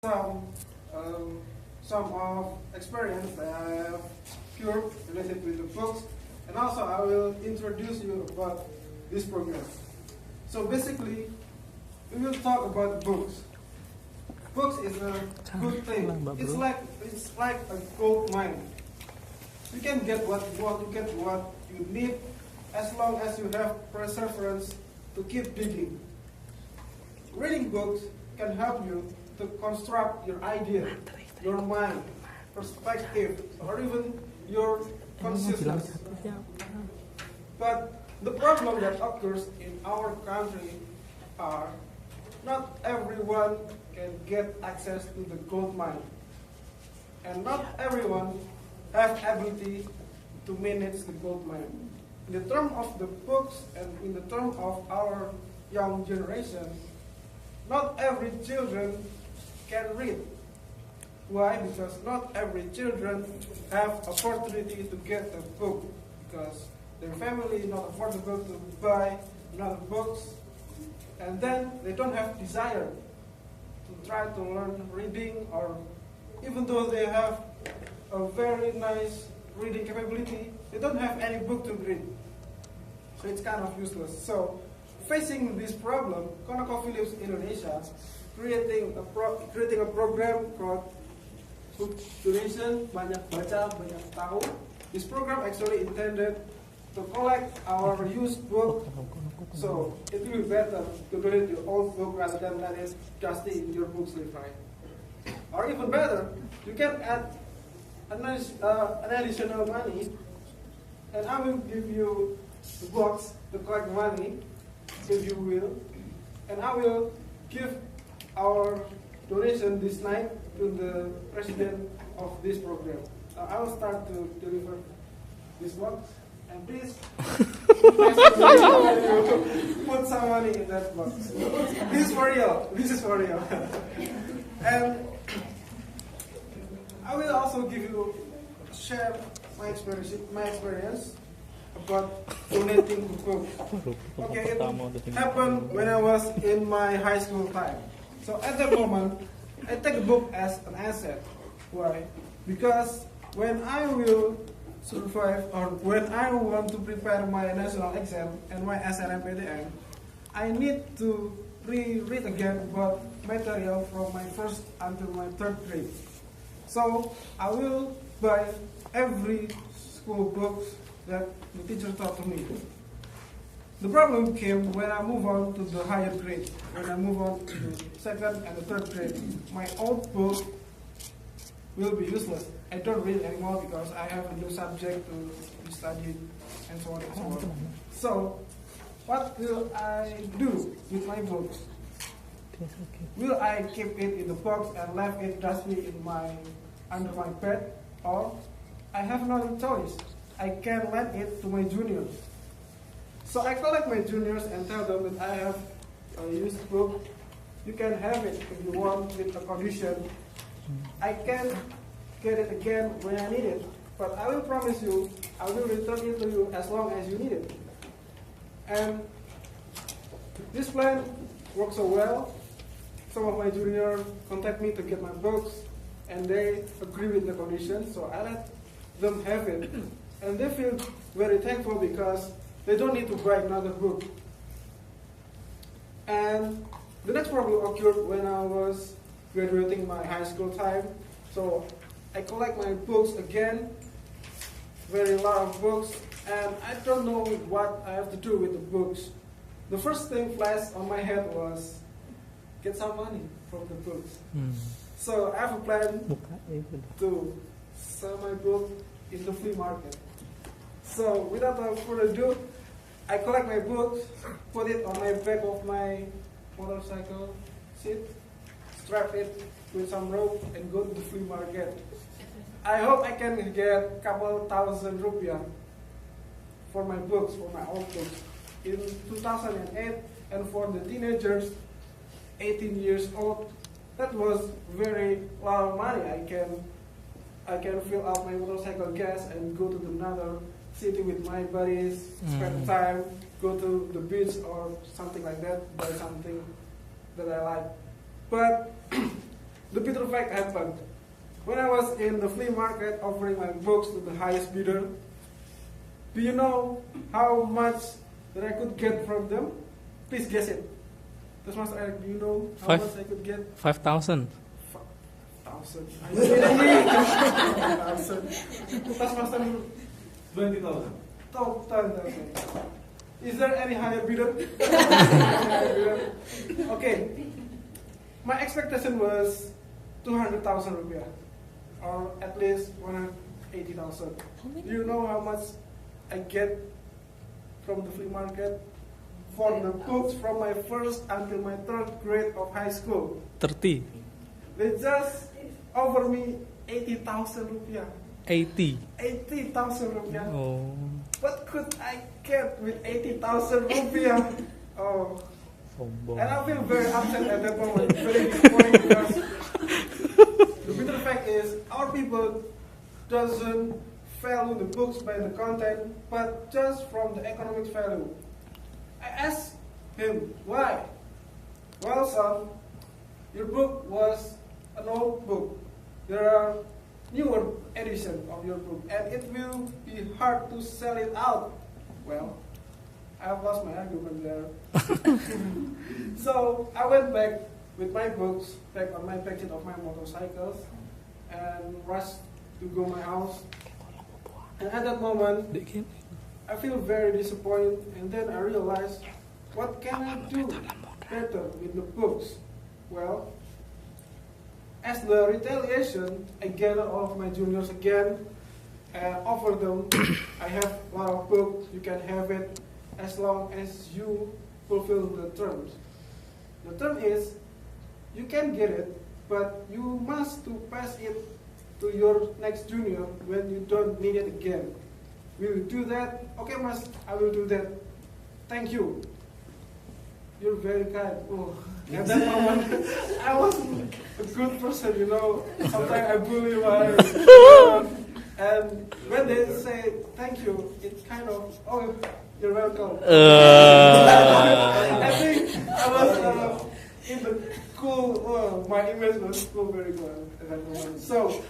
some um, some of experience that I have cured related with the books, and also I will introduce you about this program. So basically, we will talk about books. Books is a good thing. It's like a gold mine. You can get what you want, you get what you need, as long as you have perseverance to keep digging. Reading books can help you to construct your idea, your mind, perspective, or even your consciousness. But the problem that occurs in our country are not everyone can get access to the gold mine. And not everyone have ability to manage the gold mine. In the term of the books and in the term of our young generation, not every children can read. Why? Because not every children have opportunity to get a book because their family is not affordable to buy another books, and then they don't have desire to try to learn reading, or even though they have a very nice reading capability, they don't have any book to read. So it's kind of useless. So facing this problem, ConocoPhillips Indonesia creating a program called Book Donation, Banyak Baca, Banyak Tahu. This program actually intended to collect our used book, so it will be better to donate your old book rather than let it just in your book sleeve, right? Or even better, you can add an additional money, and I will give you the box to collect money, if you will, and I will give our donation this night to the president of this program. I will start to deliver this box, and please put some money in that box. This is for real. This is for real. And I will also share my experience about donating the book. Okay, it happened when I was in my high school time. So at that moment, I take the book as an asset. Why? Because when I will survive, or when I want to prepare my national exam and my SNMPTN, I need to reread again about material from my first until my third grade. So I will buy every school books that the teacher taught to me. The problem came when I move on to the higher grade, when I move on to the second and the third grade. My old book will be useless. I don't read anymore because I have a new subject to be studied and so on and so on. So, what will I do with my books? Will I keep it in the box and leave it dusty under my bed, or I have no choice? I can lend it to my juniors. So I collect my juniors and tell them that I have a used book. You can have it if you want with a condition. I can get it again when I need it, but I will promise you I will return it to you as long as you need it. And this plan worked so well. Some of my juniors contact me to get my books, and they agree with the condition, so I let them have it. And they feel very thankful because they don't need to buy another book. And the next problem occurred when I was graduating my high school time. So I collect my books again, very lot of books, and I don't know what I have to do with the books. The first thing flashed on my head was get some money from the books. So I have a plan to sell my book in the flea market. So without further ado, I collect my books, put it on my back of my motorcycle seat, strap it with some rope, and go to the flea market. I hope I can get a couple thousand rupiah for my books, for my old books. In 2008, and for the teenagers, 18 years old, that was very lot of money. I can fill up my motorcycle gas and go to another city with my buddies, spend time, go to the beach or something like that, buy something that I like. But the bitter fact happened. When I was in the flea market offering my books to the highest bidder, do you know how much that I could get from them? Please guess it. Toastmaster Eric, do you know how much I could get? 5,000. 5,000. Are you kidding me? 5,000. Toastmaster 20,000. 10,000. Is there any higher bidder? Okay. My expectation was 200,000 rupiah, or at least 180,000. Do you know how much I get from the flea market for the books from my first until my third grade of high school? 30. They just offer me 80,000 rupiah. 80. 80,000 rupiah. Oh. What could I get with 80,000 rupiah? Oh. Sombong. And I feel very upset at that moment, very disappointed because the bitter fact is our people doesn't value the books by the content, but just from the economic value. I asked him, why? Well, son, your book was an old book. There are newer editions of your book, and it will be hard to sell it out. Well, I've lost my argument there. So I went back with my books back on my backseat of my motorcycles and rushed to go my house. And at that moment, I feel very disappointed, and then I realized, what can I do better with the books? Well, as the retaliation, I gathered all of my juniors again and offered them, I have a lot of books, you can have it as long as you fulfill the terms. The term is, you can get it, but you must to pass it to your next junior when you don't need it again. Will you do that? Okay, Mas, I will do that. Thank you. You're very kind. Oh. At that moment, I was a good person, you know. Sometimes I bully my and when they say thank you, it's kind of, oh, you're welcome. I think I was in the school, my image was school very good at that moment. So,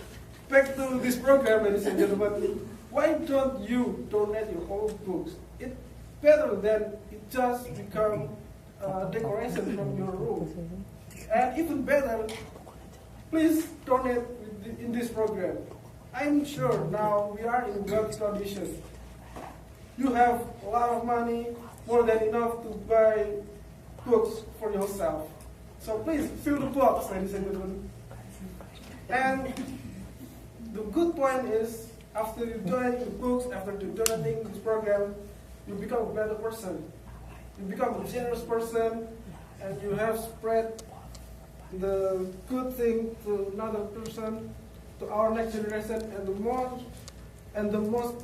back to this program, ladies and gentlemen. Why don't you donate your old books? It's better than it just become decoration from your room. And even better, please donate in this program. I'm sure now we are in good condition. You have a lot of money, more than enough to buy books for yourself. So please fill the box, ladies and gentlemen. And the good point is, after you donate the books, after you donating this program, you become a better person. You become a generous person, and you have spread the good thing to another person, to our next generation. And the most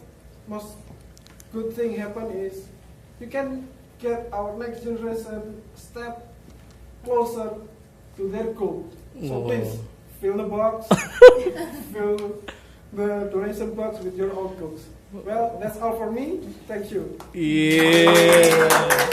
good thing happen is you can get our next generation step closer to their goal. So please fill the box, fill the donation box with your own books. Well, that's all for me. Thank you. Yeah.